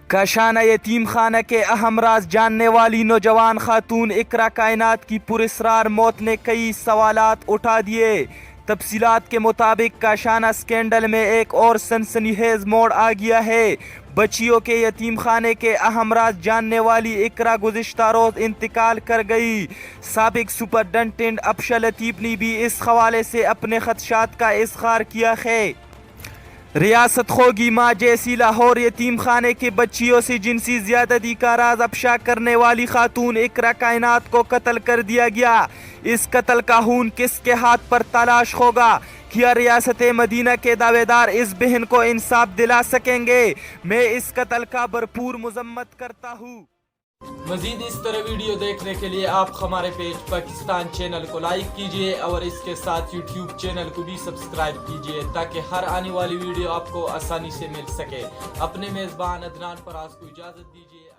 کاشانہ یتیم خانہ کے اہم راز جاننے والی نوجوان خاتون اقرا کائنات کی پراسرار موت نے کئی سوالات اٹھا دیے۔ تفصیلات کے مطابق کاشانہ سکینڈل میں ایک اور سنسنی خیز موڑ آ گیا ہے۔ بچیوں کے یتیم خانے کے اہم راز جاننے والی اقرا گزشتہ روز انتقال کر گئی۔ سابق سپرنٹنڈنٹ افشل لطیف نے بھی اس حوالے سے اپنے خدشات کا اظہار کیا ہے۔ ریاست خوگی ماں جیسی لاہور یتیم خانے کے بچیوں سے جنسی زیادتی کا راز افشا کرنے والی خاتون اقرا کائنات کو قتل کر دیا گیا۔ اس قتل کا خون کس کے ہاتھ پر تلاش ہوگا؟ کیا ریاست مدینہ کے دعوے دار اس بہن کو انصاف دلا سکیں گے؟ میں اس قتل کا بھرپور مذمت کرتا ہوں۔ مزید اس طرح ویڈیو دیکھنے کے لیے آپ ہمارے پیج پاکستان چینل کو لائک کیجئے اور اس کے ساتھ یوٹیوب چینل کو بھی سبسکرائب کیجئے تاکہ ہر آنے والی ویڈیو آپ کو آسانی سے مل سکے۔ اپنے میزبان عدنان فراز کو اجازت دیجئے۔